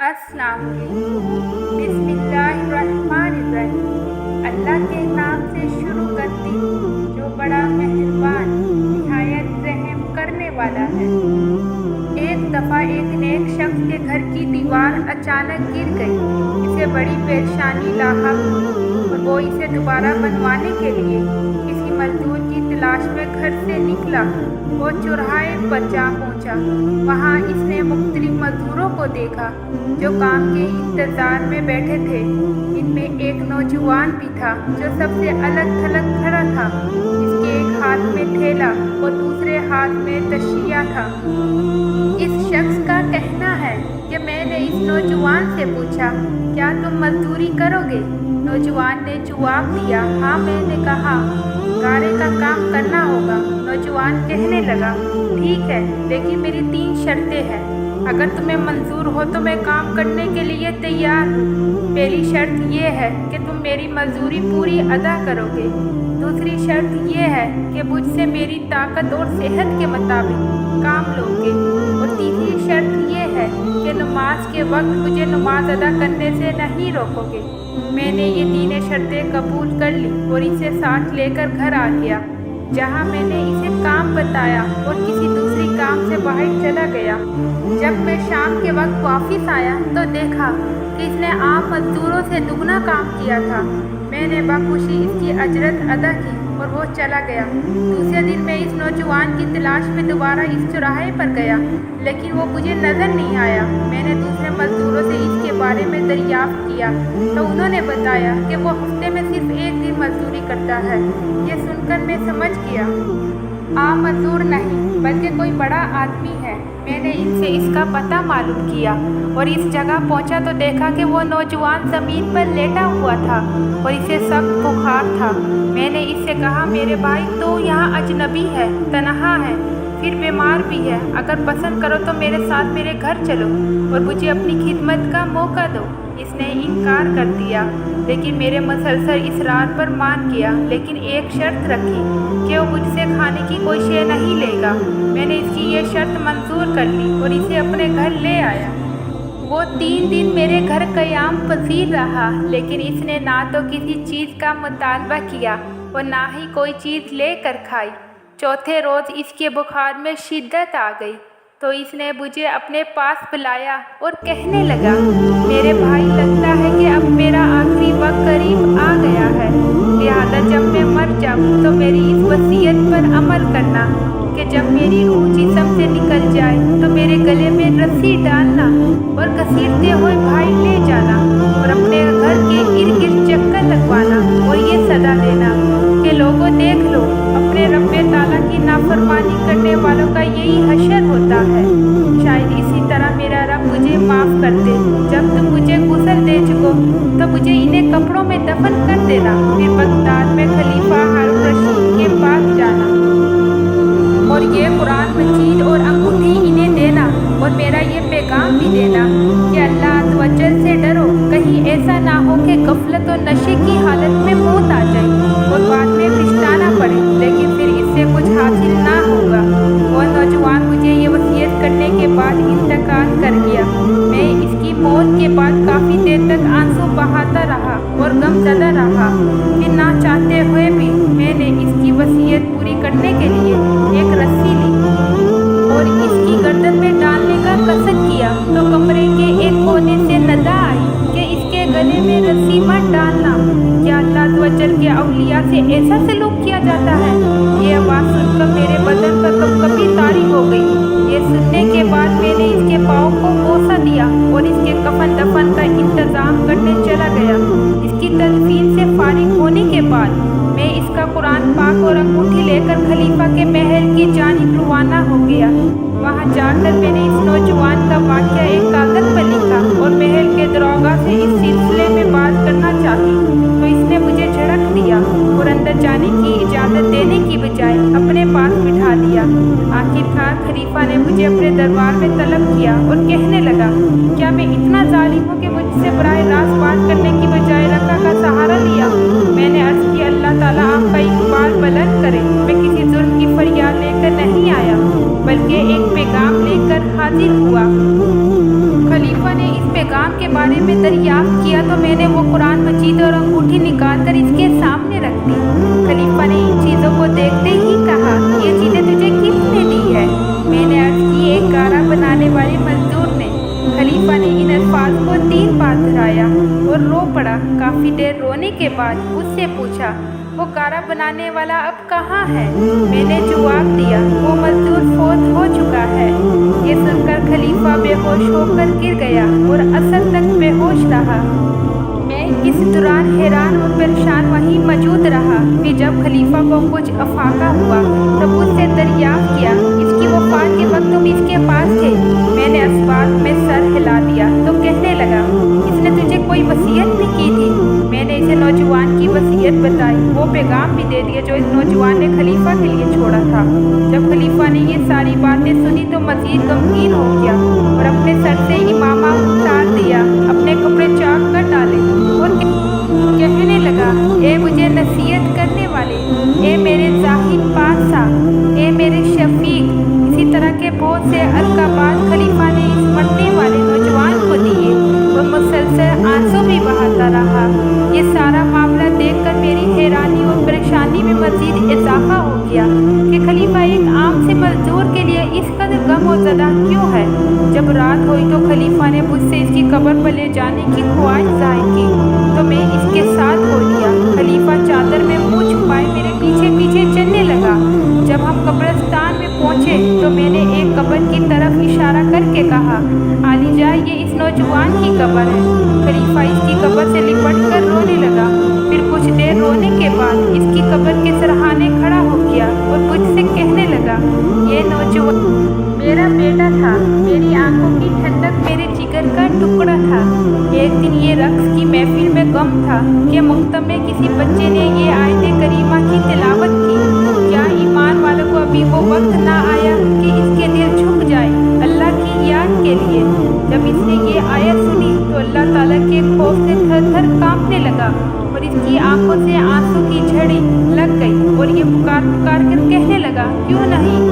अस्सलाम वालेकुम। बिस्मिल्लाहिर्रहमानिर्रहीम। अल्लाह के नाम से शुरू करती हूँ जो बड़ा मेहरबान निहायत रहम करने वाला है। एक दफ़ा एक नेक शख्स के घर की दीवार अचानक गिर गई। इसे बड़ी परेशानी लाहक हुई और वो इसे दोबारा बनवाने के लिए किसी मजदूर की तलाश में घर से निकला। वो चौराहे पर जा पहुंचा। वहां इसने मुख्तलिफ मजदूरों को देखा जो काम के इंतजार में बैठे थे। इनमें एक नौजवान भी था जो सबसे अलग थलग खड़ा था। इसके एक हाथ में थैला और दूसरे हाथ में तशिया था। इस शख्स का कहना है कि मैंने इस नौजवान से पूछा, क्या तुम मजदूरी करोगे? नौजवान ने जवाब दिया, हाँ। मैंने कहा, गारे का काम करना होगा। नौजवान कहने लगा, ठीक है, लेकिन मेरी 3 शर्तें हैं। अगर तुम्हें मंजूर हो तो मैं काम करने के लिए तैयार हूँ। पहली शर्त ये है कि तुम मेरी मजदूरी पूरी अदा करोगे। दूसरी शर्त ये है कि मुझसे मेरी ताकत और सेहत के मुताबिक काम लोगे। और तीसरी शर्त ये है कि नमाज के वक्त मुझे नमाज अदा करने से नहीं रोकोगे। मैंने ये 3 शर्तें कबूल कर ली और इसे साथ लेकर घर आ गया, जहाँ मैंने इसे काम बताया और किसी दूसरी काम से बाहर चला गया। जब मैं शाम के वक्त वापस आया तो देखा कि इसने आम मजदूरों से दुगना काम किया था। मैंने बखुशी इसकी अजरत अदा की और वो चला गया। दूसरे दिन मैं इस नौजवान की तलाश में दोबारा इस चौराहे पर गया, लेकिन वो मुझे नज़र नहीं आया। मैंने दूसरे मजदूरों से इसके बारे में दरियाफ्त किया तो उन्होंने बताया कि वो हफ्ते में सिर्फ 1 दिन मजदूरी करता है। ये सुनकर मैं समझ गया आम मजदूर नहीं बल्कि कोई बड़ा आदमी है। मैंने इनसे इसका पता मालूम किया और इस जगह पहुंचा तो देखा कि वो नौजवान ज़मीन पर लेटा हुआ था और इसे सख्त बुखार था। मैंने इससे कहा, मेरे भाई तो यहाँ अजनबी है, तनहा है, फिर बीमार भी है। अगर पसंद करो तो मेरे साथ मेरे घर चलो और मुझे अपनी खिदमत का मौका दो। इसने इनकार कर दिया, लेकिन मेरे मुसलसल इसरार पर मान गया। लेकिन एक शर्त रखी कि वो मुझसे खाने की कोई शे नहीं लेगा। मैंने इसकी ये शर्त मंजूर कर ली और इसे अपने घर ले आया। वो 3 दिन मेरे घर क़याम पसीर रहा, लेकिन इसने ना तो किसी चीज़ का मुतालबा किया और ना ही कोई चीज़ लेकर खाई। चौथे रोज़ इसके बुखार में शिद्दत आ गई तो इसने मुझे अपने पास बुलाया और कहने लगा, मेरे भाई, लगता है कि अब मेरा आखिरी वक्त करीब आ गया है। लिहाजा जब मैं मर जाऊँ तो मेरी इस वसीयत पर अमल करना कि जब मेरी रूह जिस्म से निकल जाए तो मेरे गले में रस्सी डालना और घसीटते हुए भाई ले जाना और अपने घर के इर्द गिर्द चक्कर लगवाना और ये सदा देना कि लोगों, देख लो, अपने रब्बे ताला की नाफरमानी करने वालों का यही हशर होता है। शायद इसी तरह मेरा रब मुझे माफ़ कर दे। जब तुम मुझे गुस्ल दे चुको तो मुझे इन्हें कपड़ों में दफन कर देना, फिर बगदाद में खलीफा हारून रशीद के पास जाना और ये कुरान मजीद और अंगूठी इन्हें देना और मेरा ये पैगाम भी देना कि अल्लाह अज़्ज़वजल से डरो। कहीं ऐसा ना हो कि गफलत और नशे की हालत में मौत आ जाए और बाद में पछताना पड़े, लेकिन फिर इससे कुछ हासिल ना होगा। और नौजवान मुझे ये वसीयत करने के बाद इंतकाल कर गया। मैं इसकी मौत के बाद काफ़ी देर तक आंसू बहाता रहा और गमज़दा रहा। फिर ना चाहते हुए भी मैंने इसकी वसीयत पूरी करने के लिए एक रस्सी ली और इसकी गर्दन में डालने का कसद किया तो कमरे के एक कोने से नदा आई कि इसके गले में रस्सी मत डालना। क्या अल्लाह अज़्ज़वजल के औलिया से ऐसा सलूक किया जाता है? ये आवाज़ सुनकर मेरे बदन पर कपकपी तारी हो गई। ये सुनने के बाद मैंने इसके पाँव को बोसा दिया और इसके कफन दफन का इंतज़ाम करने चला गया। इसकी तदफीन से फारिग होने के बाद मैं इसका कुरान पाक और अंगूठी लेकर खलीफा के महल की जानिब रवाना हो गया। वहाँ जाकर मैंने इस नौजवान का वाक़या एक कागज़ पर लिखा और महल के दरोगा से इस सिलसिले में बात करना चाही तो इसने मुझे झड़क दिया और अंदर जाने اس پیغام کے بارے میں دریافت کیا تو میں نے وہ قرآن مجید اور انگوٹھی نکال کر اس کے سامنے رکھ دی۔ خلیفہ نے ان چیزوں کو دیکھتے ہی کہا، یہ چیزیں تجھے کس نے دی ہے؟ میں نے عرض کی، ایک گارا بنانے والے مزدور نے۔ خلیفہ نے ان الفاظ کو 3 بار دہرایا اور رو پڑا۔ کافی دیر رونے کے بعد اس سے پوچھا، وہ گارا بنانے والا اب کہاں ہے؟ میں نے جواب دیا، وہ مزدور فوت ہو چکا ہے۔ یہ سن کر خلیفہ بے ہوش ہو کر گر گیا اور عصر تک بے ہوش رہا۔ میں اس دوران حیران اور پریشان وہیں موجود رہا۔ پھر جب خلیفہ کو کچھ افاقہ ہوا تب اس سے دریافت کیا، اس کی وفات کے وقت تم اس کے پاس تھے؟ میں نے اس بات میں سر ہلا دیا تو کہنے لگا، اس نے تجھے کوئی وصیت بھی کی تھی؟ میں نے اسے نوجوان کی وصیت بتائی، وہ پیغام بھی دے دیا جو اس نوجوان نے خلیفہ کے لیے چھوڑا تھا۔ جب خلیفہ نے یہ ساری باتیں سنی تو مزید غمگین ہو گیا اور اپنے سر سے عمامہ اتار دیا، اپنے کپڑے چاک کر ڈالے اور کہنے لگا، اے مجھے نصیحت کرنے والے، اے میرے زاہد بادشاہ، اے میرے شفیق۔ اسی طرح کے بہت سے القابات خلیفہ نے اس مرنے والے نوجوان کو دیے اور مسلسل آنسو بھی بہاتا رہا۔ یہ سارا معاملہ دیکھ کر میری حیرانی اور پریشانی میں مزید اضافہ ہو گیا کہ خلیفہ ایک عام سے مزدور کے لیے اس قدر غم و زدہ کیوں ہے۔ جب رات ہوئی تو خلیفہ نے مجھ سے اس کی قبر پر لے جانے کی خواہش ظاہر کی تو میں اس کے ساتھ ہو لیا۔ خلیفہ چادر میں منہ چھپائے میرے پیچھے پیچھے چلنے لگا۔ جب ہم قبرستان میں پہنچے تو میں نے ایک قبر کی طرف اشارہ کر کے کہا، عالیجا، یہ اس نوجوان کی قبر ہے۔ خلیفہ اس کی قبر سے لپٹ کر رونے لگا۔ پھر کچھ دیر رونے کے بعد اس کی قبر کے سرہانے کھڑا ہو گیا اور مجھ سے کہنے لگا، یہ نوجوان میرا بیٹا تھا، میری آنکھوں کی ٹھنڈک، میرے جگر کا ٹکڑا تھا۔ ایک دن یہ رقص کی محفل میں غم تھا کہ مختم میں کسی بچے نے یہ آیت کریمہ کی تلاوت کی، کیا ایمان والوں کو ابھی وہ وقت نہ آیا کہ اس کے دل جھک جائے اللہ کی یاد کے لیے؟ جب اس نے یہ آیت سنی تو اللہ تعالیٰ کے خوف سے تھر تھر کانپنے لگا اور اس کی آنکھوں سے آنسو کی جھڑی لگ گئی اور یہ پکار پکار کر کہنے لگا، کیوں نہیں